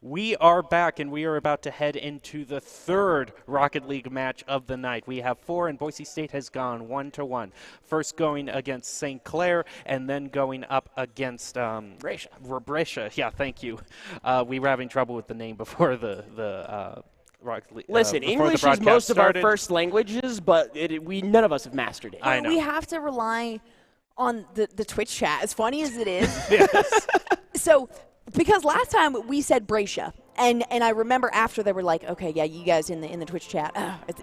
We are back, and we are about to head into the third Rocket League match of the night. We have 4, and Boise State has gone 1-1. First going against St. Clair, and then going up against Brescia. Yeah, thank you. We were having trouble with the name before the Rocket League. Listen, English is most of our first languages, but none of us have mastered it. I know. We have to rely on the Twitch chat, as funny as it is. Yes. So, because last time we said Brescia, and I remember after they were like, okay, yeah, you guys in the Twitch chat,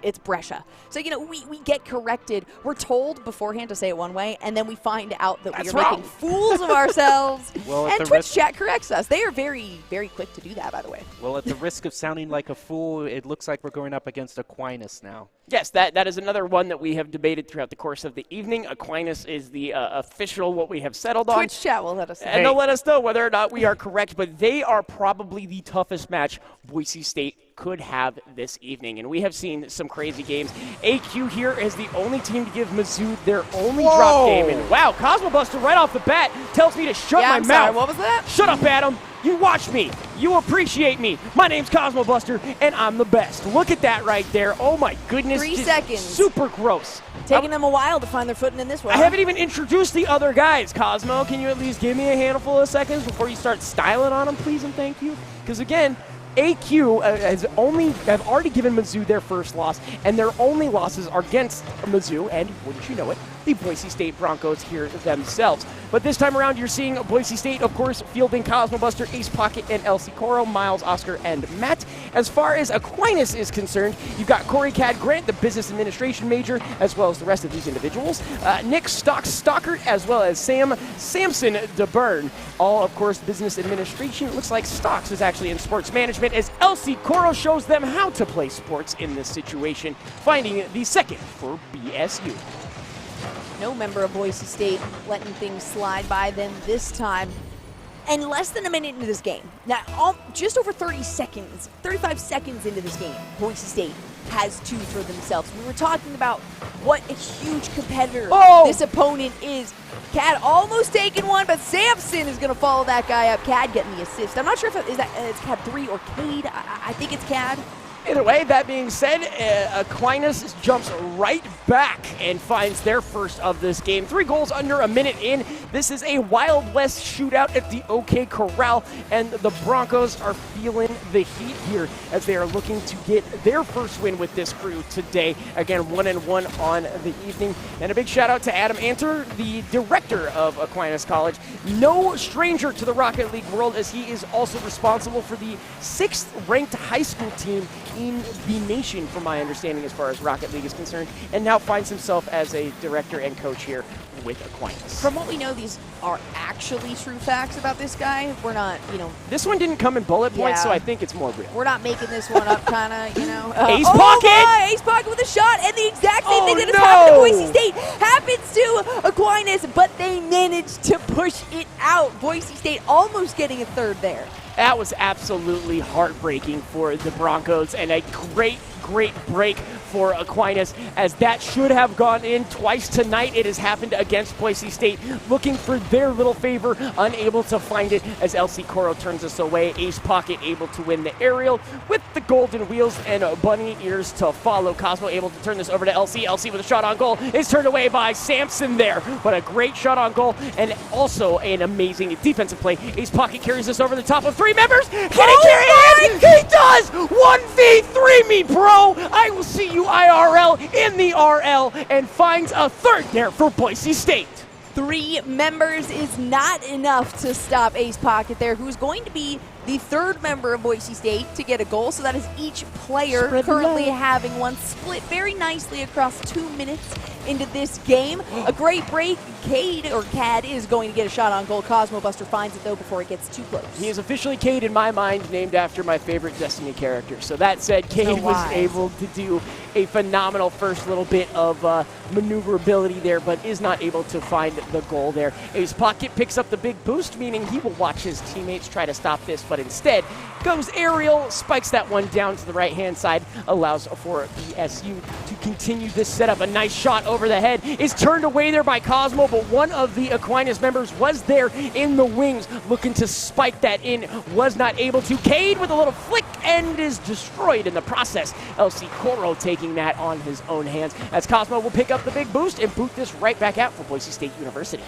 it's Brescia. So, we get corrected. We're told beforehand to say it one way, and then we find out that we are making fools of ourselves. And Twitch chat corrects us. They are very, very quick to do that, by the way. Well, at the risk of sounding like a fool, it looks like we're going up against Aquinas now. Yes, that is another one that we have debated throughout the course of the evening. Aquinas is the official, what we have settled on. Twitch chat will let us know. And they'll let us know whether or not we are correct, but they are probably the toughest match Boise State could have this evening. And we have seen some crazy games. AQ here is the only team to give Mizzou their only drop game. And wow, Cosmo Buster right off the bat tells me to shut my mouth. Sorry, what was that? Shut up, Adam. You watch me. You appreciate me. My name's Cosmo Buster, and I'm the best. Look at that right there. Oh, my goodness. 3 seconds. Super gross. Taking them a while to find their footing in this one. I haven't even introduced the other guys. Cosmo, can you at least give me a handful of seconds before you start styling on them, please and thank you? Because, again, AQ have already given Mizzou their first loss, and their only losses are against Mizzou, and wouldn't you know it, the Boise State Broncos here themselves. But this time around, you're seeing Boise State, of course, fielding Cosmo Buster, Ace Pocket, and LC Coro, Miles, Oscar, and Matt. As far as Aquinas is concerned, you've got Corey Cad Grant, the business administration major, as well as the rest of these individuals. Nick Stockert, as well as Samson DeBurn, all, of course, business administration. It looks like Stocks is actually in sports management, as LC Coro shows them how to play sports in this situation, finding the second for BSU. No member of Boise State letting things slide by them this time. And less than a minute into this game, now just over 35 seconds into this game, Boise State has 2 for themselves. We were talking about what a huge competitor this opponent is. Cad almost taking one, but Samson is going to follow that guy up. Cad getting the assist. I'm not sure if it's Cad 3 or Cade. I think it's Cad. Either way, that being said, Aquinas jumps right back and finds their first of this game. 3 goals under a minute in. This is a Wild West shootout at the OK Corral, and the Broncos are feeling the heat here as they are looking to get their first win with this crew today. Again, 1-1 on the evening. And a big shout out to Adam Anter, the director of Aquinas College. No stranger to the Rocket League world, as he is also responsible for the 6th ranked high school team in the nation, from my understanding, as far as Rocket League is concerned, and now finds himself as a director and coach here with Aquinas. From what we know, these are actually true facts about this guy. We're not, This one didn't come in bullet points, so I think it's more real. We're not making this one up, kind of, Ace Pocket! Ace Pocket with a shot, and the exact same thing that has happened to Boise State happens to Aquinas, but they managed to push it out. Boise State almost getting a third there. That was absolutely heartbreaking for the Broncos, and a great break for Aquinas, as that should have gone in twice tonight. It has happened against Boise State, looking for their little favor, unable to find it as LC Coro turns us away. Ace Pocket able to win the aerial with the golden wheels and bunny ears to follow. Cosmo able to turn this over to LC. LC with a shot on goal is turned away by Samson there, but a great shot on goal and also an amazing defensive play. Ace Pocket carries this over the top of 3 members. Can he carry it in? He does! 1v3 me, bro! I will see you IRL in the RL, and finds a third there for Boise State. 3 members is not enough to stop Ace Pocket there, who's going to be the 3rd member of Boise State to get a goal. So that is each player currently having one, split very nicely across 2 minutes into this game. A great break. Cad is going to get a shot on goal. Cosmo Buster finds it, though, before it gets too close. He is officially Cade in my mind, named after my favorite Destiny character. So that said, Cade was able to do a phenomenal first little bit of maneuverability there, but is not able to find the goal there. Ace Pocket picks up the big boost, meaning he will watch his teammates try to stop this, but instead goes aerial, spikes that one down to the right-hand side, allows for BSU to continue this setup. A nice shot over the head is turned away there by Cosmo, but one of the Aquinas members was there in the wings looking to spike that in, was not able to. Cade with a little flick and is destroyed in the process. LC Coro taking that on his own hands as Cosmo will pick up the big boost and boot this right back out for Boise State University.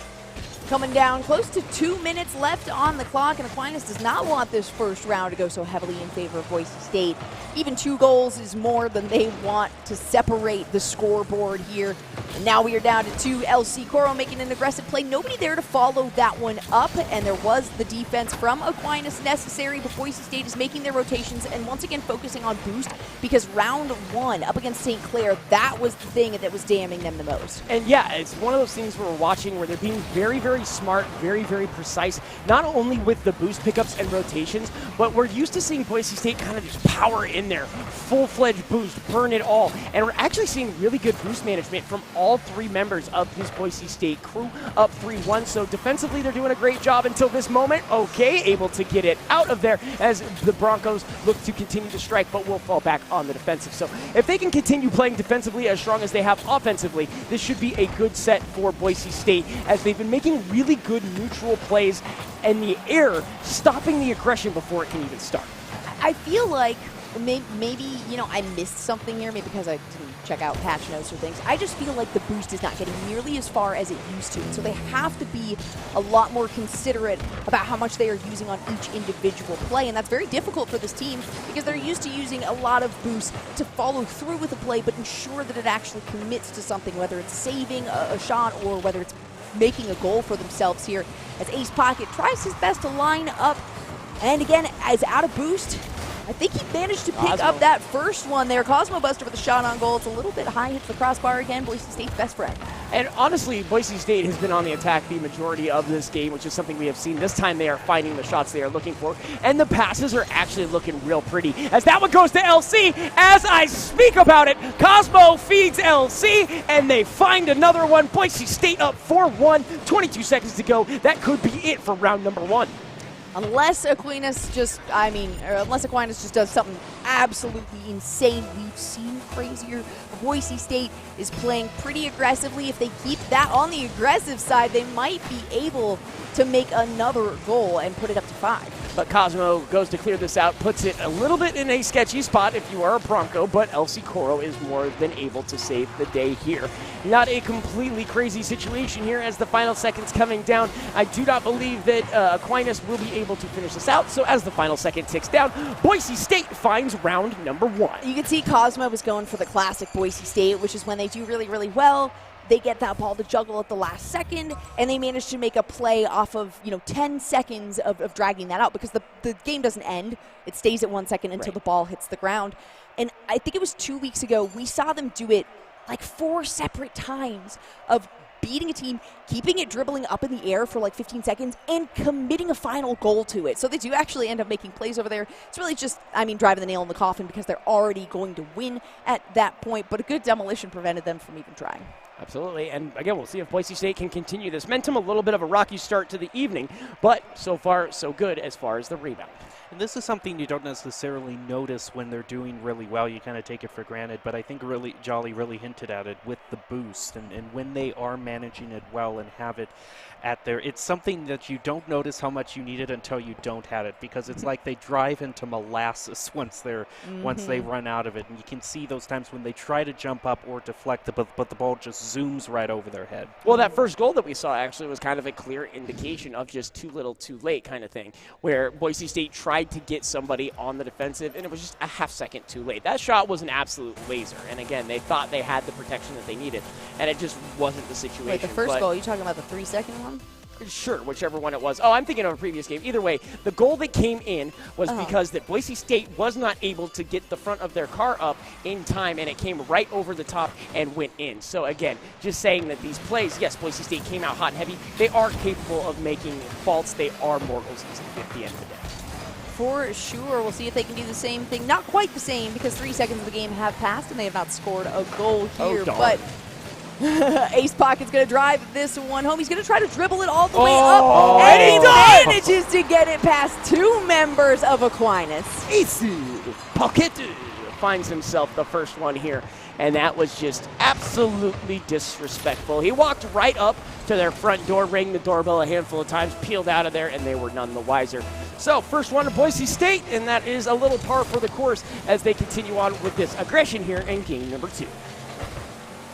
Coming down close to 2 minutes left on the clock, and Aquinas does not want this first round to go so heavily in favor of Boise State. Even 2 goals is more than they want to separate the scoreboard here. And now we are down to 2. LC Coro making an aggressive play. Nobody there to follow that one up, and there was the defense from Aquinas necessary, but Boise State is making their rotations and once again focusing on boost because round 1 up against St. Clair, that was the thing that was damning them the most. And yeah, it's one of those things we're watching where they're being very, very smart, very, very precise, not only with the boost pickups and rotations, but we're used to seeing Boise State kind of just power in there, full-fledged boost, burn it all. And we're actually seeing really good boost management from all 3 members of this Boise State crew, up 3-1. So defensively, they're doing a great job until this moment. Okay, able to get it out of there as the Broncos look to continue to strike, but will fall back on the defensive. So if they can continue playing defensively as strong as they have offensively, this should be a good set for Boise State as they've been making really good neutral plays in the air, stopping the aggression before it can even start. I feel like maybe, you know, I missed something here, maybe because I didn't check out patch notes or things. I just feel like the boost is not getting nearly as far as it used to, and so they have to be a lot more considerate about how much they are using on each individual play, and that's very difficult for this team because they're used to using a lot of boost to follow through with a play but ensure that it actually commits to something, whether it's saving a shot or whether it's making a goal for themselves here as Ace Pocket tries his best to line up, and again, as out of boost, I think he managed to pick up that first one there. Cosmo Buster with a shot on goal. It's a little bit high, hits the crossbar again. Boise State's best friend. And honestly, Boise State has been on the attack the majority of this game, which is something we have seen. This time they are finding the shots they are looking for, and the passes are actually looking real pretty. As that one goes to LC, as I speak about it, Cosmo feeds LC, and they find another one. Boise State up 4-1, 22 seconds to go. That could be it for round number 1. Unless Aquinas just does something absolutely insane. We've seen crazier. Boise State is playing pretty aggressively. If they keep that on the aggressive side, they might be able to make another goal and put it up to 5. But Cosmo goes to clear this out, puts it a little bit in a sketchy spot if you are a Bronco, but LC Coro is more than able to save the day here. Not a completely crazy situation here as the final seconds coming down. I do not believe that Aquinas will be able to finish this out, so as the final second ticks down, Boise State finds round number 1. You can see Cosmo was going for the classic Boise State, which is when they do really, really well. They get that ball to juggle at the last second, and they manage to make a play off of 10 seconds of dragging that out because the game doesn't end. It stays at 1 second until the ball hits the ground. And I think it was 2 weeks ago, we saw them do it like 4 separate times of beating a team, keeping it dribbling up in the air for like 15 seconds, and committing a final goal to it. So they do actually end up making plays over there. It's really just, driving the nail in the coffin because they're already going to win at that point, but a good demolition prevented them from even trying. Absolutely, and again, we'll see if Boise State can continue this momentum. A little bit of a rocky start to the evening, but so far, so good as far as the rebound. And this is something you don't necessarily notice when they're doing really well. You kind of take it for granted, but I think Jolly really hinted at it with the boost. And when they are managing it well and have it at their, it's something that you don't notice how much you need it until you don't have it, because it's like they drive into molasses once they run out of it. And you can see those times when they try to jump up or deflect, but the ball just zooms right over their head. Well, that first goal that we saw actually was kind of a clear indication of just too little, too late kind of thing, where Boise State tried to get somebody on the defensive, and it was just a half second too late. That shot was an absolute laser, and again, they thought they had the protection that they needed, and it just wasn't the situation. Wait, the first goal, you talking about the 3-second one? Sure, whichever one it was. Oh, I'm thinking of a previous game. Either way, the goal that came in was because that Boise State was not able to get the front of their car up in time, and it came right over the top and went in. So again, just saying that these plays, yes, Boise State came out hot and heavy. They are capable of making faults. They are mortals at the end of the day. For sure. We'll see if they can do the same thing. Not quite the same, because 3 seconds of the game have passed, and they have not scored a goal here. But Ace Pocket's going to drive this one home. He's going to try to dribble it all the way up, and he manages to get it past 2 members of Aquinas. Ace Pocket finds himself the first one here, and that was just absolutely disrespectful. He walked right up to their front door, rang the doorbell a handful of times, peeled out of there, and they were none the wiser. So, first one to Boise State, and that is a little par for the course as they continue on with this aggression here in game number 2.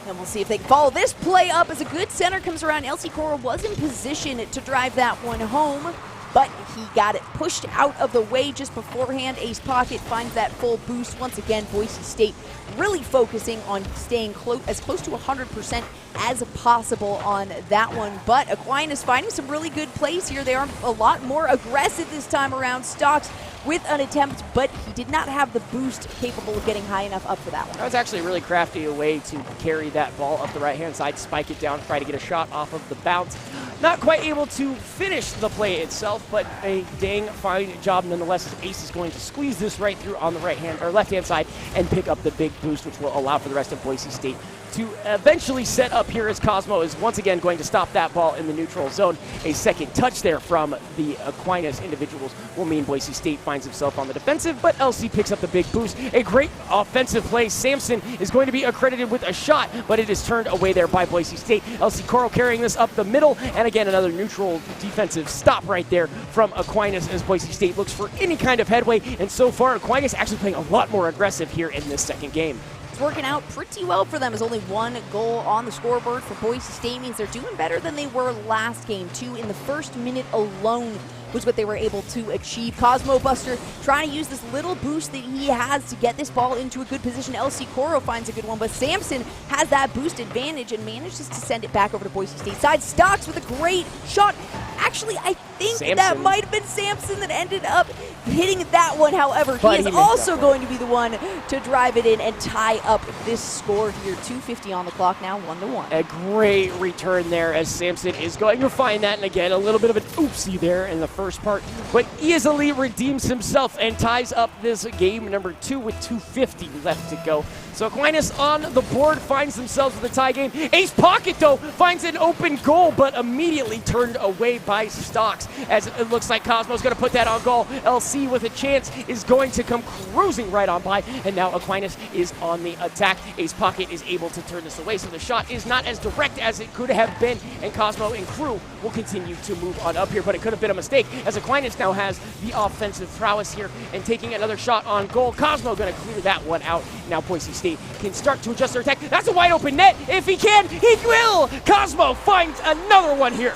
And we'll see if they can follow this play up as a good center comes around. LC Coral was in position to drive that one home, but he got it pushed out of the way just beforehand. Ace Pocket finds that full boost. Once again, Boise State really focusing on staying as close to 100% as possible on that one. But Aquinas finding some really good plays here. They are a lot more aggressive this time around. Stocks with an attempt, but he did not have the boost capable of getting high enough up for that one. That was actually a really crafty way to carry that ball up the right-hand side, spike it down, try to get a shot off of the bounce. Not quite able to finish the play itself, but a dang fine job nonetheless. Ace is going to squeeze this right through on the right-hand or left-hand side and pick up the big boost, which will allow for the rest of Boise State to eventually set up here as Cosmo is once again going to stop that ball in the neutral zone. A second touch there from the Aquinas individuals will mean Boise State finds himself on the defensive, but LC picks up the big boost. A great offensive play. Samson is going to be accredited with a shot, but it is turned away there by Boise State. LC Coral carrying this up the middle, and again another neutral defensive stop right there from Aquinas as Boise State looks for any kind of headway, and so far Aquinas actually playing a lot more aggressive here in this second game. It's working out pretty well for them as only one goal on the scoreboard for Boise State means they're doing better than they were last game. 2 in the first minute alone was what they were able to achieve. Cosmo Buster trying to use this little boost that he has to get this ball into a good position. LC Coro finds a good one, but Samson has that boost advantage and manages to send it back over to Boise State side. Stocks with a great shot. Actually, I think Samson. that might have been Samson that ended up hitting that one. However, he is also going to be the one to drive it in and tie up this score here. 2:50 on the clock now, 1-1. A great return there as Samson is going to find that, and again, a little bit of an oopsie there in the first part, but easily redeems himself and ties up this game number 2 with 2:50 left to go. So Aquinas on the board finds themselves with a tie game. Ace Pocket, though, finds an open goal, but immediately turned away by Stocks as it looks like Cosmo's going to put that on goal. LC with a chance is going to come cruising right on by, and now Aquinas is on the attack. Ace Pocket is able to turn this away, so the shot is not as direct as it could have been, and Cosmo and crew will continue to move on up here, but it could have been a mistake as Aquinas now has the offensive prowess here and taking another shot on goal. Cosmo going to clear that one out. Now Boise State can start to adjust their attack. That's a wide open net. If he can, he will. Cosmo finds another one here.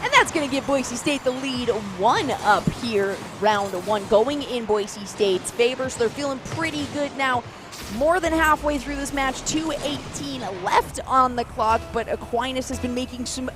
And that's going to give Boise State the lead 1 up here, round 1, going in Boise State's favor. So they're feeling pretty good now. More than halfway through this match, 2:18 left on the clock, but Aquinas has been making some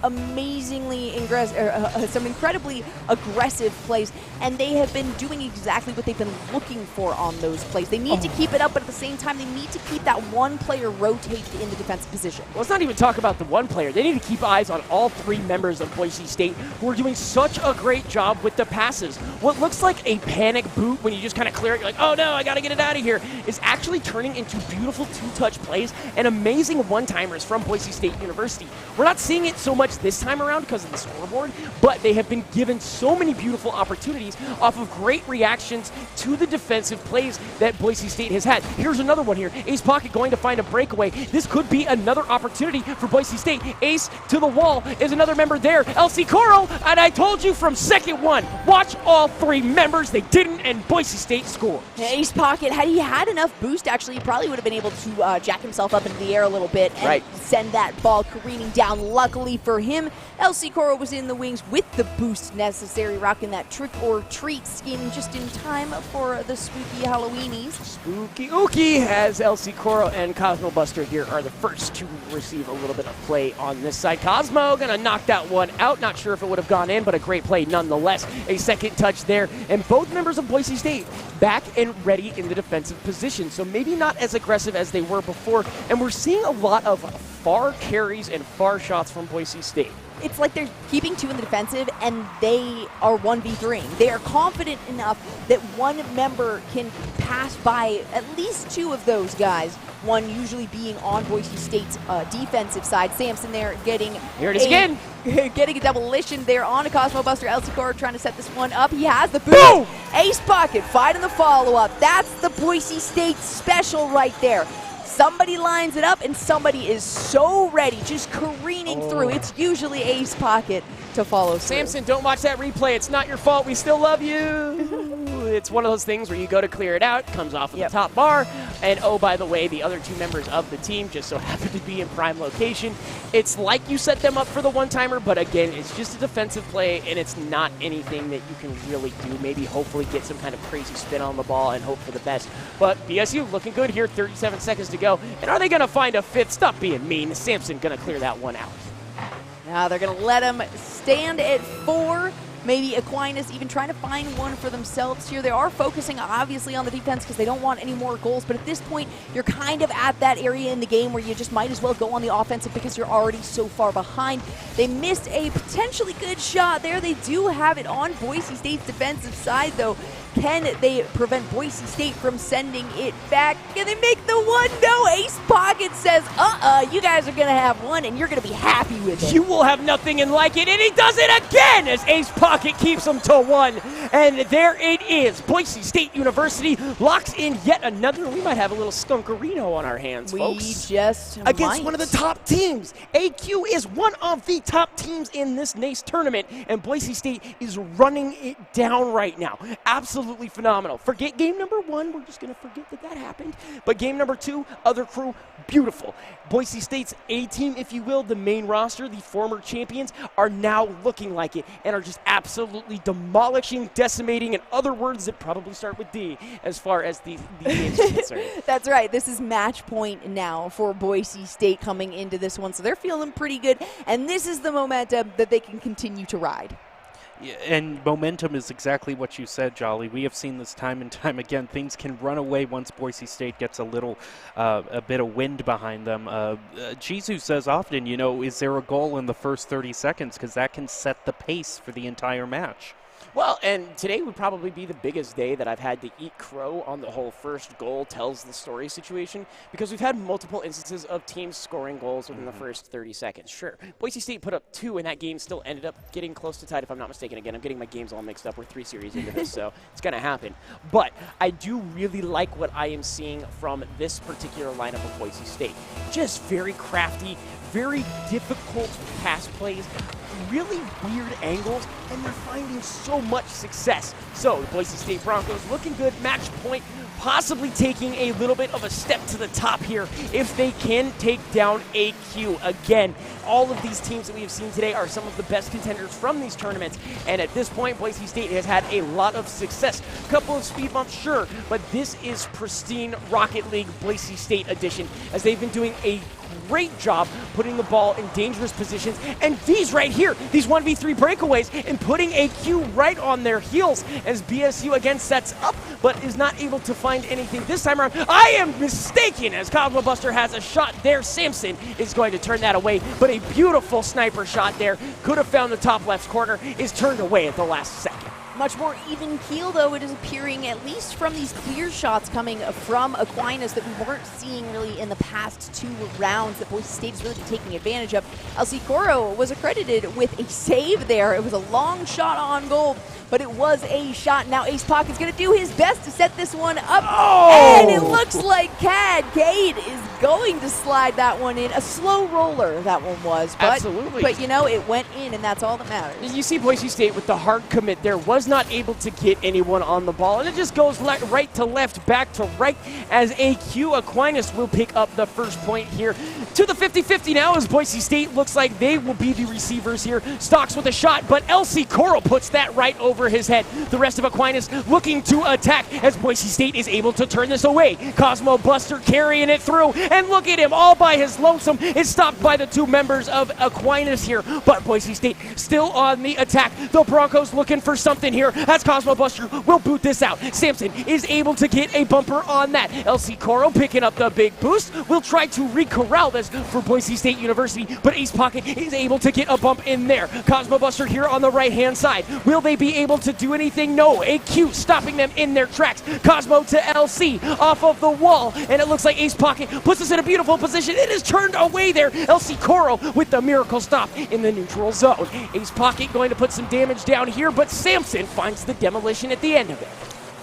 some incredibly aggressive plays, and they have been doing exactly what they've been looking for on those plays. They need to keep it up, but at the same time, they need to keep that one player rotated in the defensive position. Well, let's not even talk about the one player. They need to keep eyes on all 3 members of Boise State who are doing such a great job with the passes. What looks like a panic boot when you just kind of clear it, you're like, oh no, I got to get it out of here, is actually turning into beautiful 2-touch plays and amazing one-timers from Boise State University. We're not seeing it so much this time around because of the scoreboard, but they have been given so many beautiful opportunities off of great reactions to the defensive plays that Boise State has had. Here's another one here. Ace Pocket going to find a breakaway. This could be another opportunity for Boise State. Ace to the wall is another member there. LC Coro, and I told you from second one, watch all 3 members. They didn't, and Boise State scored. Ace Pocket, had he had enough boost, actually, he probably would have been able to jack himself up into the air a little bit and send that ball careening down. Luckily for him, LC Coro was in the wings with the boost necessary, rocking that trick or treat skin just in time for the spooky Halloweenies. Spooky ookie, as LC Coro and Cosmo Buster here are the first to receive a little bit of play on this side. Cosmo gonna knock that one out. Not sure if it would have gone in, but a great play nonetheless. A second touch there, and both members of Boise State back and ready in the defensive position. So maybe not as aggressive as they were before, and we're seeing a lot of far carries and far shots from Boise State. It's like they're keeping 2 in the defensive, and they are 1v3. They are confident enough that one member can pass by at least 2 of those guys, one usually being on Boise State's defensive side. Samson there getting Here it is again. getting a demolition there on a Cosmo Buster. El Socorro trying to set this one up. He has the boom. Boom! Ace Pocket finding the follow-up. That's the Boise State special right there. Somebody lines it up, and somebody is so ready, just careening through. It's usually Ace Pocket to follow through. Samson, don't watch that replay. It's not your fault. We still love you. It's one of those things where you go to clear it out, comes off of the top bar, and oh, by the way, the other two members of the team just so happen to be in prime location. It's like you set them up for the one-timer, but again, it's just a defensive play, and it's not anything that you can really do. Maybe hopefully get some kind of crazy spin on the ball and hope for the best. But BSU looking good here, 37 seconds to go. And are they going to find a fifth? Stop being mean. Samson going to clear that one out. Now they're going to let him stand at 4. Maybe Aquinas even trying to find one for themselves here. They are focusing obviously on the defense because they don't want any more goals. But at this point, you're kind of at that area in the game where you just might as well go on the offensive because you're already so far behind. They missed a potentially good shot there. They do have it on Boise State's defensive side, though. Can they prevent Boise State from sending it back? Can they make the one? No. Ace Pocket says, you guys are going to have one, and you're going to be happy with it. You will have nothing and like it, and he does it again as Ace Pocket keeps him to 1. And there it is. Boise State University locks in yet another. We might have a little skunkerino on our hands, folks. We just Against might. one of the top teams. AQ is one of the top teams in this NACE tournament, and Boise State is running it down right now. Absolutely phenomenal. Forget game number 1. We're just going to forget that happened. But game number 2, other crew, beautiful. Boise State's A team, if you will, the main roster, the former champions, are now looking like it and are just absolutely demolishing, decimating, and other words that probably start with D as far as the games are concerned. That's right. This is match point now for Boise State coming into this one, so they're feeling pretty good, and this is the momentum that they can continue to ride. And momentum is exactly what you said, Jolly. We have seen this time and time again. Things can run away once Boise State gets a bit of wind behind them. Jizu says often, is there a goal in the first 30 seconds? Because that can set the pace for the entire match. Well, and today would probably be the biggest day that I've had to eat crow on the whole first goal tells the story situation, because we've had multiple instances of teams scoring goals within the first 30 seconds. Sure, Boise State put up 2, and that game still ended up getting close to tied, if I'm not mistaken. Again, I'm getting my games all mixed up. We're 3 series into this, so it's going to happen. But I do really like what I am seeing from this particular lineup of Boise State. Just very crafty, very difficult pass plays, really weird angles, and they're finding so much success. So the Boise State Broncos looking good, match point, possibly taking a little bit of a step to the top here if they can take down AQ. Again, all of these teams that we have seen today are some of the best contenders from these tournaments, and at this point, Boise State has had a lot of success. A couple of speed bumps, sure, but this is pristine Rocket League Boise State edition, as they've been doing a great job putting the ball in dangerous positions, and these right here, these 1v3 breakaways, and putting AQ right on their heels as BSU again sets up, but is not able to find anything this time around. I am mistaken as Cosmo Buster has a shot there. Samson is going to turn that away, but a beautiful sniper shot there. Could have found the top left corner, is turned away at the last second. Much more even keel, though, it is appearing, at least from these clear shots coming from Aquinas that we weren't seeing really in the past 2 rounds that Boise State has really been taking advantage of. El Socorro was accredited with a save there. It was a long shot on goal, but it was a shot. Now Ace Pocket's going to do his best to set this one up. Oh! And it looks like Cade is going to slide that one in. A slow roller, that one was. But, Absolutely. But, it went in, and that's all that matters. You see Boise State with the hard commit there, was not able to get anyone on the ball, and it just goes right to left, back to right, as AQ Aquinas will pick up the first point here. To the 50-50 now, as Boise State looks like they will be the receivers here. Stocks with a shot, but El Socorro puts that right over his head. The rest of Aquinas looking to attack as Boise State is able to turn this away. Cosmo Buster carrying it through, and look at him all by his lonesome. It's stopped by the 2 members of Aquinas here, but Boise State still on the attack. The Broncos looking for something here as Cosmo Buster will boot this out. Samson is able to get a bumper on that. El Socorro picking up the big boost. Will try to re-corral this for Boise State University, but Ace Pocket is able to get a bump in there. Cosmo Buster here on the right-hand side. Will they be able able to do anything? No. AQ stopping them in their tracks. Cosmo to LC off of the wall, and it looks like Ace Pocket puts us in a beautiful position. It is turned away there. LC Koro with the miracle stop in the neutral zone. Ace Pocket going to put some damage down here, but Samson finds the demolition at the end of it.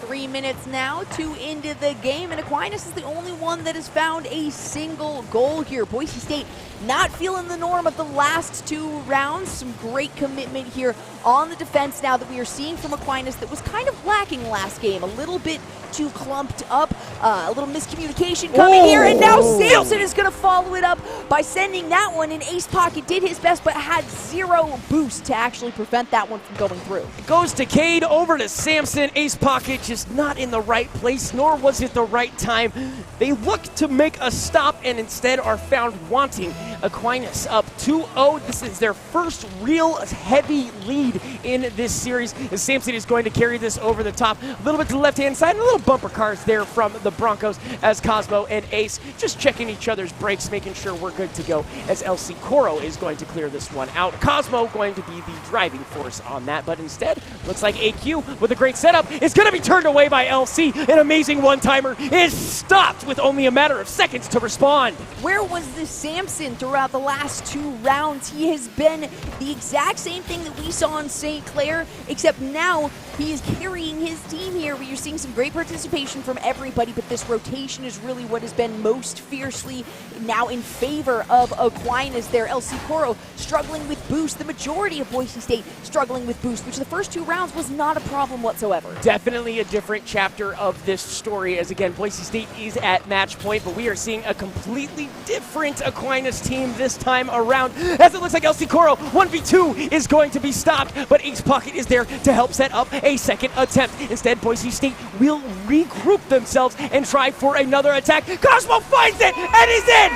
3 minutes now to into the game, and Aquinas is the only one that has found a single goal here. Boise State not feeling the norm of the last 2 rounds. Some great commitment here on the defense now that we are seeing from Aquinas that was kind of lacking last game. A little bit too clumped up, a little miscommunication coming here, and now Samson is going to follow it up by sending that one, and Ace Pocket did his best but had 0 boost to actually prevent that one from going through. It goes to Cade, over to Samson. Ace Pocket just not in the right place, nor was it the right time. They look to make a stop and instead are found wanting. Aquinas up 2-0. This is their first real heavy lead in this series, and Samson is going to carry this over the top. A little bit to the left-hand side, and a little bumper cars there from the Broncos as Cosmo and Ace just checking each other's brakes, making sure we're good to go as LC Koro is going to clear this one out. Cosmo going to be the driving force on that, but instead, looks like AQ with a great setup is going to be turned away by LC. An amazing one-timer is stopped with only a matter of seconds to respond. Where was this Samson throughout the last 2 rounds? He has been the exact same thing that we saw in St. Clair, except now he is carrying his team here, where you're seeing some great participation from everybody, but this rotation is really what has been most fiercely now in favor of Aquinas there. LC Koro struggling with boost, the majority of Boise State struggling with boost, which the first 2 rounds was not a problem whatsoever. Definitely a different chapter of this story, as again, Boise State is at match point, but we are seeing a completely different Aquinas team this time around, as it looks like LC Koro 1v2 is going to be stopped, but Ace Pocket is there to help set up a second attempt. Instead, Boise State will regroup themselves and try for another attack. Cosmo finds it and is in!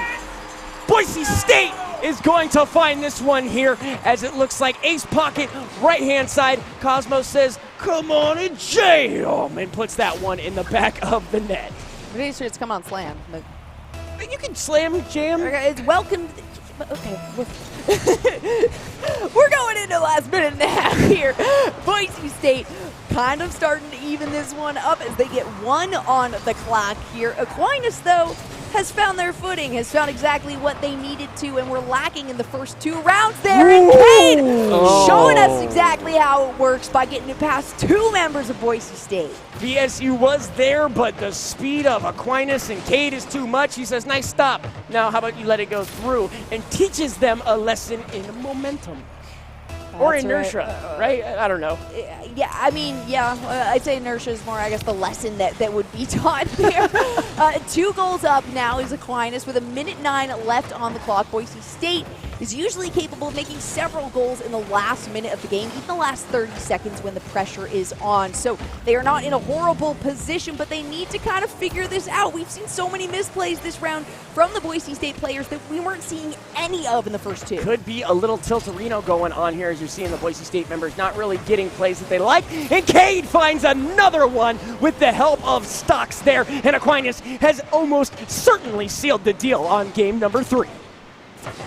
Boise State is going to find this one here, as it looks like Ace Pocket, right-hand side. Cosmo says, come on and jam, and puts that one in the back of the net. I'm pretty sure it's come on slam. But you can slam, jam. it's welcome. Okay. We're going into the last minute and a half here. Boise State kind of starting to even this one up as they get 1 on the clock here. Aquinas, though, has found their footing, has found exactly what they needed to, and we're lacking in the first 2 rounds there. And Cade showing us exactly how it works by getting it past 2 members of Boise State. BSU was there, but the speed of Aquinas and Cade is too much. He says, nice stop. Now, how about you let it go through, and teaches them a lesson in momentum. Or inertia, right? I don't know. Yeah, I mean, I'd say inertia is more, I guess, the lesson that would be taught there. 2 goals up now is Aquinas with 1:09 left on the clock. Boise State is usually capable of making several goals in the last minute of the game, even the last 30 seconds when the pressure is on. So they are not in a horrible position, but they need to kind of figure this out. We've seen so many misplays this round from the Boise State players that we weren't seeing any of in the first 2. Could be a little Tilterino going on here, as you're seeing the Boise State members not really getting plays that they like. And Cade finds another one with the help of Stocks there. And Aquinas has almost certainly sealed the deal on game number 3.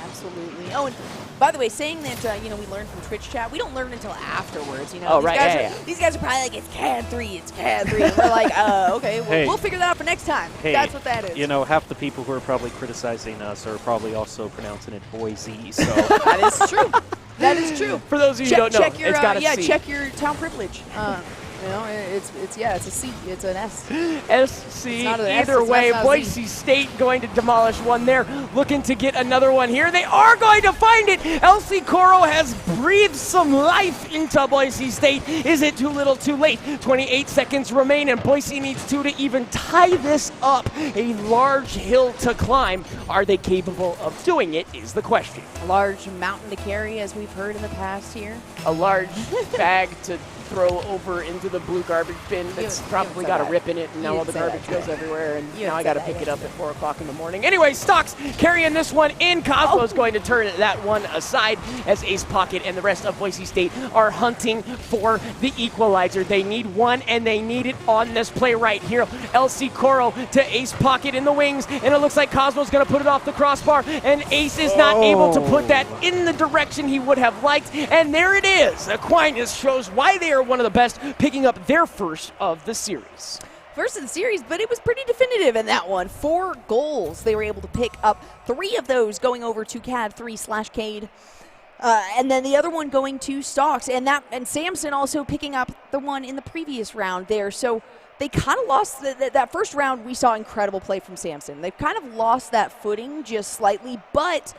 Absolutely. Oh, and by the way, saying that, we learned from Twitch chat, we don't learn until afterwards, Oh, right, These guys are probably like, it's CAD 3, it's CAD 3. And we're like, okay, well, we'll figure that out for next time. Hey, that's what that is. Half the people who are probably criticizing us are probably also pronouncing it Boise, so. That is true. That is true. For those of you who don't know, your, it's got a C. check your town privilege. It's a C. It's an S. SC. Either way, Boise State going to demolish one there. Looking to get another one here. They are going to find it. LC Koro has breathed some life into Boise State. Is it too little, too late? 28 seconds remain, and Boise needs 2 to even tie this up. A large hill to climb. Are they capable of doing it is the question. A large mountain to carry, as we've heard in the past here. A large bag to throw over into the blue garbage bin that's probably got a rip in it, and now all the garbage goes everywhere, and now I got to pick it up at 4 o'clock in the morning. Anyway, Stocks carrying this one in. Cosmo's going to turn that one aside as Ace Pocket and the rest of of Boise State are hunting for the equalizer. They need one, and they need it on this play right here. LC Coro to Ace Pocket in the wings, and it looks like Cosmo's going to put it off the crossbar, and Ace is not able to put that in the direction he would have liked, and there it is. Aquinas shows why they are one of the best, picking up their first of the series. First of the series, but it was pretty definitive in that one. 4 goals they were able to pick up, 3 of those going over to CAD3/Cade. And then the other one going to Stocks, and Samson also picking up the one in the previous round there. So they kind of lost that first round. We saw incredible play from Samson. They've kind of lost that footing just slightly, but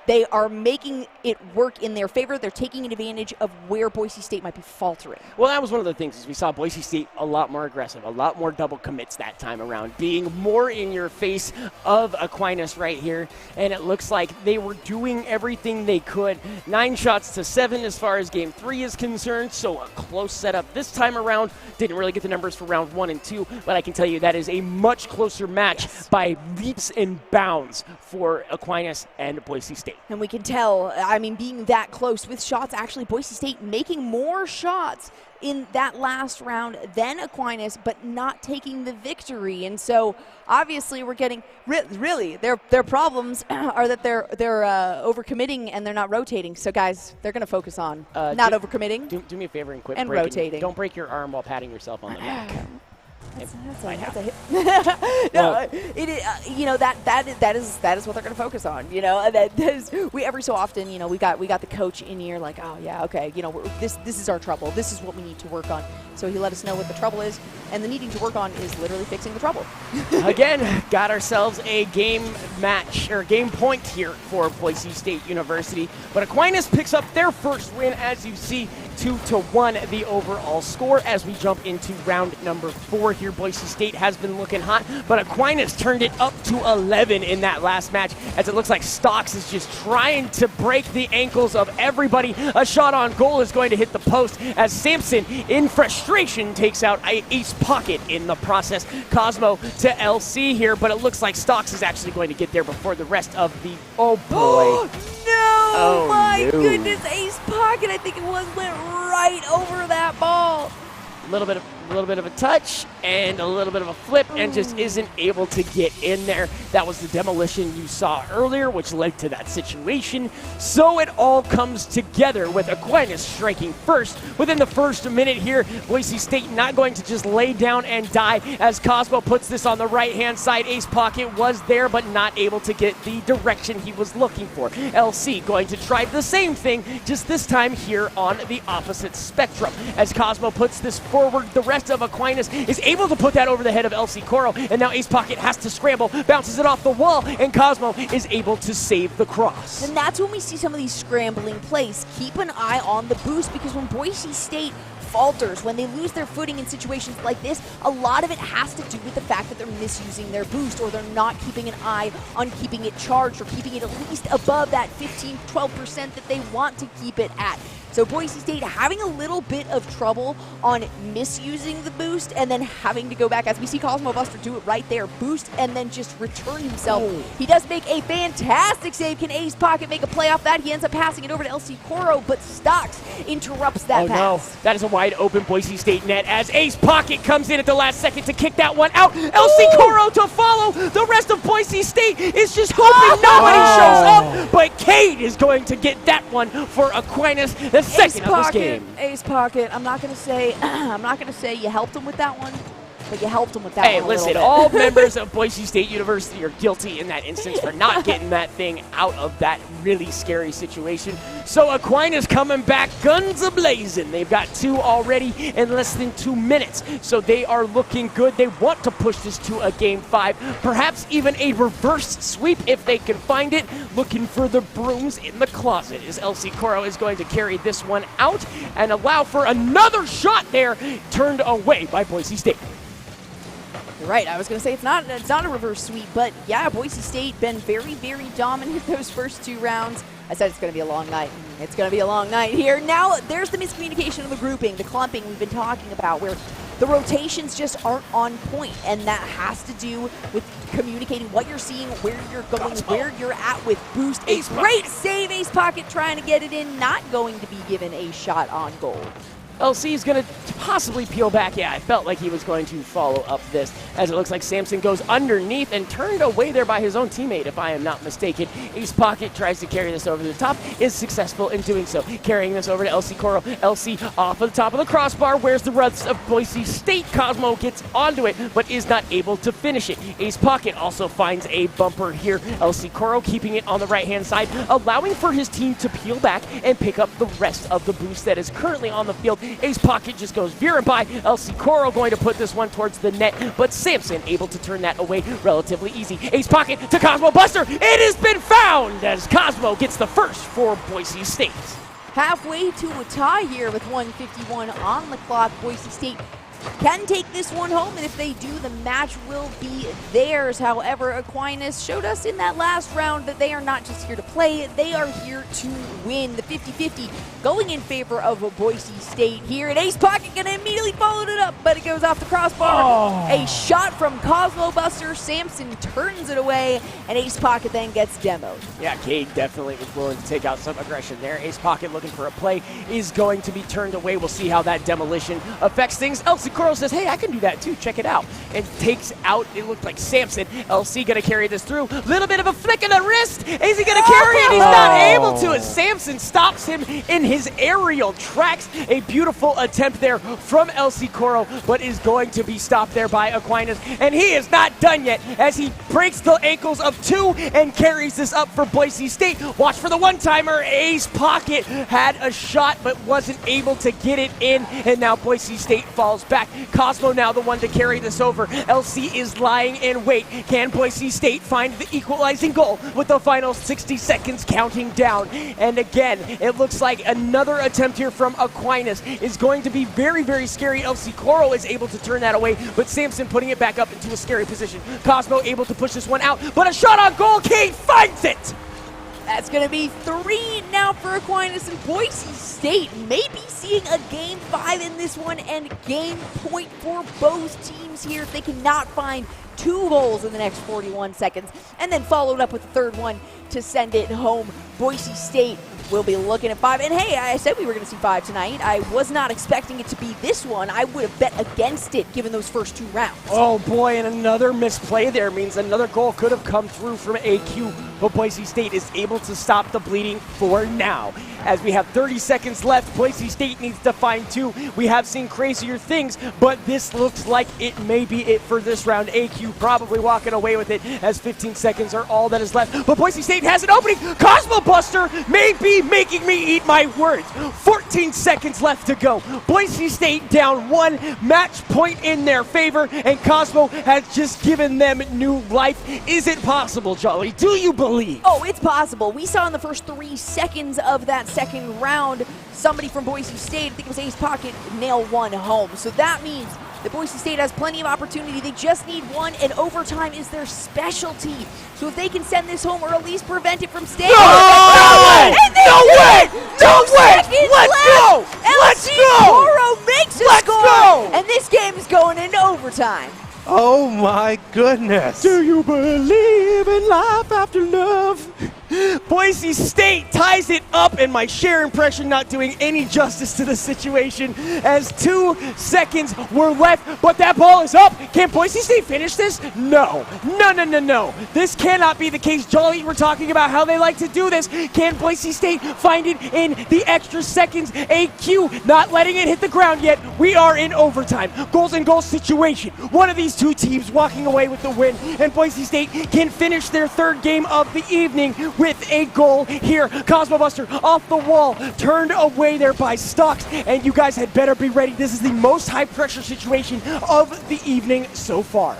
they are making it work in their favor. They're taking advantage of where Boise State might be faltering. Well, that was one of the things, is we saw Boise State a lot more aggressive, a lot more double commits that time around, being more in your face of Aquinas right here, and it looks like they were doing everything they could. 9 shots to 7 as far as game 3 is concerned, so a close setup this time around. Didn't really get the numbers for round 1 and 2, but I can tell you that is a much closer match by leaps and bounds for Aquinas and Boise State. And we can tell, I mean, being that close with shots, actually Boise State making more shots in that last round than Aquinas, but not taking the victory. And so obviously we're getting, really, their problems are that they're overcommitting and they're not rotating. So guys, they're going to focus on not overcommitting. Do me a favor and quit and breaking. rotating. Don't break your arm while patting yourself on the back. That's a hit. No, it is, that is what they're going to focus on. That is, we every so often, we got the coach in here like, oh yeah, okay, this is our trouble. This is what we need to work on. So he let us know what the trouble is, and the needing to work on is literally fixing the trouble. Again, got ourselves a game match or game point here for Boise State University, but Aquinas picks up their first win, as you see, 2-1 the overall score as we jump into round number 4 here. Boise State has been looking hot, but Aquinas turned it up to 11 in that last match, as it looks like Stocks is just trying to break the ankles of everybody. A shot on goal is going to hit the post as Samson, in frustration, takes out Ace Pocket in the process. Cosmo to LC here, but it looks like Stocks is actually going to get there before the rest of the... Oh, boy. No! My goodness, Ace Pocket, I think it went right over that ball. A little bit of a touch and a little bit of a flip, and just isn't able to get in there. That was the demolition you saw earlier, which led to that situation. So it all comes together with Aquinas striking first within the first minute here. Boise State not going to just lay down and die, as Cosmo puts this on the right-hand side. Ace Pocket was there, but not able to get the direction he was looking for. LC going to try the same thing, just this time here on the opposite spectrum. As Cosmo puts this forward, the rest of Aquinas is able to put that over the head of LC Coro, and now Ace Pocket has to scramble, bounces it off the wall, and Cosmo is able to save the cross. And that's when we see some of these scrambling plays. Keep an eye on the boost, because when Boise State falters, when they lose their footing in situations like this, a lot of it has to do with the fact that they're misusing their boost, or they're not keeping an eye on keeping it charged, or keeping it at least above that 15-12% that they want to keep it at. So Boise State having a little bit of trouble on misusing the boost, and then having to go back, as we see Cosmo Buster do it right there, boost and then just return himself. Oh. He does make a fantastic save. Can Ace Pocket make a play off that? He ends up passing it over to LC Coro, but Stocks interrupts that pass. No, that is a wide open Boise State net, as Ace Pocket comes in at the last second to kick that one out. LC Coro to follow. The rest of Boise State is just hoping nobody shows up, but Cade is going to get that one for Aquinas. The second of this game. Ace Pocket. I'm not gonna say you helped him with that one, but you helped him with that one. Hey, listen, all members of Boise State University are guilty in that instance for not getting that thing out of that really scary situation. So Aquinas coming back, guns a-blazing. They've got 2 already in less than 2 minutes, so they are looking good. They want to push this to a game 5, perhaps even a reverse sweep if they can find it. Looking for the brooms in the closet, as LC Coro is going to carry this one out and allow for another shot there, turned away by Boise State. You're right. I was going to say it's not a reverse sweep, but yeah, Boise State been very, very dominant those first 2 rounds. I said it's going to be a long night. It's going to be a long night here. Now, there's the miscommunication of the grouping, the clumping we've been talking about, where the rotations just aren't on point, and that has to do with communicating what you're seeing, where you're going, where you're at with boost. A great save, Ace Pocket trying to get it in, not going to be given a shot on goal. LC is going to possibly peel back. Yeah, I felt like he was going to follow up this, as it looks like Samson goes underneath and turned away there by his own teammate, if I am not mistaken. Ace Pocket tries to carry this over the top, is successful in doing so. Carrying this over to LC Coro. LC off of the top of the crossbar. Where's the rest of Boise State? Cosmo gets onto it, but is not able to finish it. Ace Pocket also finds a bumper here. LC Coro keeping it on the right-hand side, allowing for his team to peel back and pick up the rest of the boost that is currently on the field. Ace Pocket just goes veering by. LC Coro going to put this one towards the net, but Samson able to turn that away relatively easy. Ace Pocket to Cosmo Buster. It has been found as Cosmo gets the first for Boise State. Halfway to a tie here with 1:51 on the clock. Boise State can take this one home, and if they do, the match will be theirs. However, Aquinas showed us in that last round that they are not just here to play, they are here to win. The 50-50 going in favor of Boise State here, and Ace Pocket gonna immediately follow it up, but it goes off the crossbar. A shot from Cosmo Buster. Samson turns it away, and Ace Pocket then gets demoed. Yeah, Cade definitely was willing to take out some aggression there. Ace Pocket looking for a play is going to be turned away. We'll see how that demolition affects things. LC Coro says, hey, I can do that too, check it out. And takes out, it looked like Samson. LC gonna carry this through. Little bit of a flick of the wrist. Is he gonna carry it? He's not able to. As Samson stops him in his aerial tracks. A beautiful attempt there from LC Coro, but is going to be stopped there by Aquinas. And he is not done yet as he breaks the ankles of two and carries this up for Boise State. Watch for the one-timer. Ace Pocket had a shot but wasn't able to get it in, and now Boise State falls back. Cosmo now the one to carry this over. LC is lying in wait. Can Boise State find the equalizing goal with the final 60 seconds counting down? And again, it looks like another attempt here from Aquinas is going to be very, very scary. LC Coro is able to turn that away, but Samson putting it back up into a scary position. Cosmo able to push this one out, but a shot on goal. Cade finds it! That's going to be 3 now for Aquinas, and Boise State may be seeing a Game 5 in this one, and game point for both teams here if they cannot find 2 goals in the next 41 seconds, and then followed up with the third one to send it home. Boise State will be looking at 5, and hey, I said we were going to see 5 tonight. I was not expecting it to be this one. I would have bet against it given those first 2 rounds. Oh boy, and another misplay there means another goal could have come through from AQ, but Boise State is able to stop the bleeding for now. As we have 30 seconds left, Boise State needs to find 2. We have seen crazier things, but this looks like it may be it for this round. AQ probably walking away with it as 15 seconds are all that is left. But Boise State has an opening. Cosmo Buster may be making me eat my words. 14 seconds left to go. Boise State down 1, match point in their favor, and Cosmo has just given them new life. Is it possible, Jolly? Do you believe? Oh, it's possible. We saw in the first 3 seconds of that second round, somebody from Boise State, I think it was Ace Pocket, nail 1 home. So that means that Boise State has plenty of opportunity. They just need 1, and overtime is their specialty. So if they can send this home or at least prevent it from staying. No way! No way! Let's go! Let's go! Coro makes a score, and this game is going into overtime. Oh my goodness. Do you believe in life after love? Boise State ties it up, and my Cher impression not doing any justice to the situation as 2 seconds were left, but that ball is up. Can Boise State finish this? No. No. This cannot be the case. Jolly, we're talking about how they like to do this. Can Boise State find it in the extra seconds? AQ not letting it hit the ground yet. We are in overtime. Goals and goals situation. One of these 2 teams walking away with the win, and Boise State can finish their 3rd game of the evening with a goal here. Cosmo Buster off the wall, turned away there by Stocks, and you guys had better be ready. This is the most high-pressure situation of the evening so far.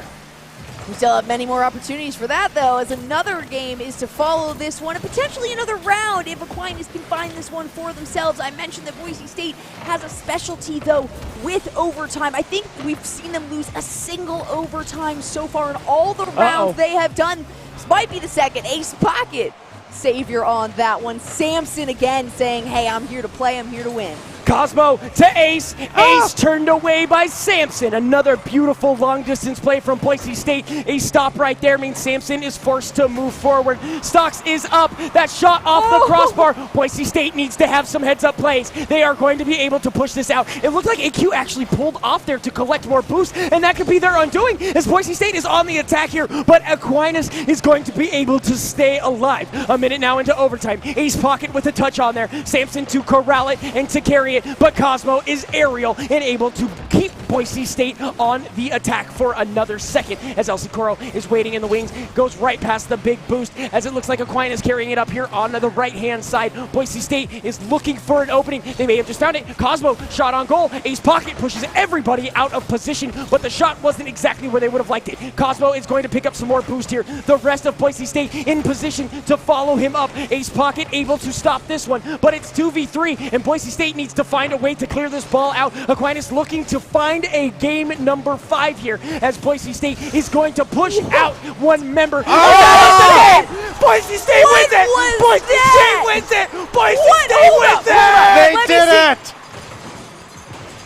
We still have many more opportunities for that, though, as another game is to follow this one, and potentially another round if Aquinas can find this one for themselves. I mentioned that Boise State has a specialty, though, with overtime. I think we've seen them lose a single overtime so far in all the rounds they have done. This might be the second. Ace Pocket savior on that one. Samson again saying, hey, I'm here to play, I'm here to win. Cosmo to Ace. Ace turned away by Samson. Another beautiful long-distance play from Boise State. A stop right there means Samson is forced to move forward. Stocks is up. That shot off the crossbar. Boise State needs to have some heads-up plays. They are going to be able to push this out. It looked like AQ actually pulled off there to collect more boost, and that could be their undoing as Boise State is on the attack here, but Aquinas is going to be able to stay alive. A minute now into overtime. Ace Pocket with a touch on there. Samson to corral it and to carry it, but Cosmo is aerial and able to keep Boise State on the attack for another second as El Coro is waiting in the wings, goes right past the big boost as it looks like Aquinas carrying it up here on the right-hand side. Boise State is looking for an opening. They may have just found it. Cosmo shot on goal. Ace Pocket pushes everybody out of position, but the shot wasn't exactly where they would have liked it. Cosmo is going to pick up some more boost here. The rest of Boise State in position to follow him up. Ace Pocket able to stop this one, but it's 2v3, and Boise State needs to find a way to clear this ball out. Aquinas looking to find a game number 5 here as Boise State is going to push out one member. Boise State wins it! Boise State wins it! Boise State wins it! They did it!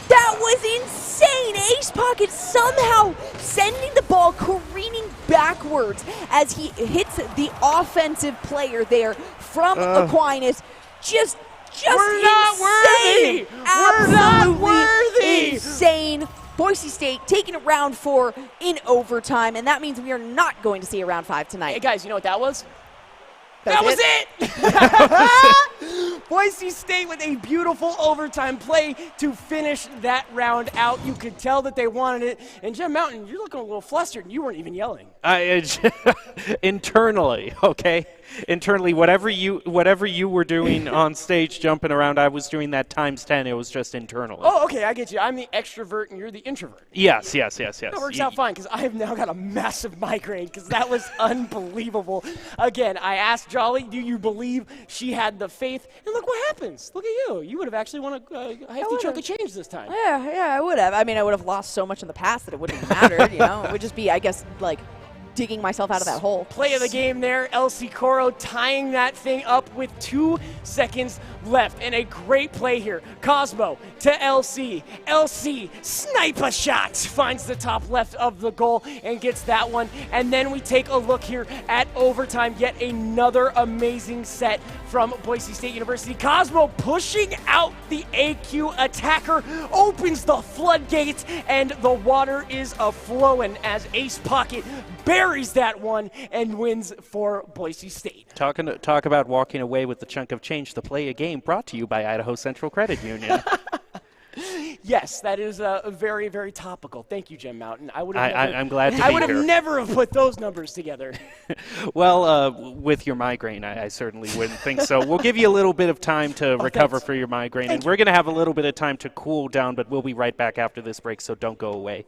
That was insane! Ace Pocket somehow sending the ball careening backwards as he hits the offensive player there from Aquinas. Just We're not insane! worthy! We're not worthy! Insane. Boise State taking it round 4 in overtime, and that means we are not going to see a round 5 tonight. Hey guys, you know what that was? That was it! Boise State with a beautiful overtime play to finish that round out. You could tell that they wanted it. And Jim Mountain, you're looking a little flustered. You weren't even yelling. Internally, okay? Internally, whatever you were doing on stage jumping around, I was doing that times 10. It was just internally. Oh, okay, I get you. I'm the extrovert and you're the introvert. Yes. That works out fine because I have now got a massive migraine because that was unbelievable. Again, I asked Jolly, do you believe she had the faith? And look what happens. Look at you. You would have actually won a hefty chunk of change this time. Yeah, I would have. I mean, I would have lost so much in the past that it wouldn't have mattered, you know? It would just be, I guess, like, digging myself out of that hole. Play of the game there. El Coro tying that thing up with 2 seconds left. And a great play here. Cosmo to LC. LC, sniper shot. Finds the top left of the goal and gets that one. And then we take a look here at overtime. Yet another amazing set from Boise State University. Cosmo pushing out the AQ attacker. Opens the floodgates and the water is a-flowing as Ace Pocket buries that one and wins for Boise State. Talk about walking away with the chunk of change. The play a game brought to you by Idaho Central Credit Union. Yes, that is very, very topical. Thank you, Jim Mountain. I'm glad to be here. I would have never have put those numbers together. Well, with your migraine, I certainly wouldn't think so. We'll give you a little bit of time to recover thanks. for your migraine, and we're going to have a little bit of time to cool down, but we'll be right back after this break, so don't go away.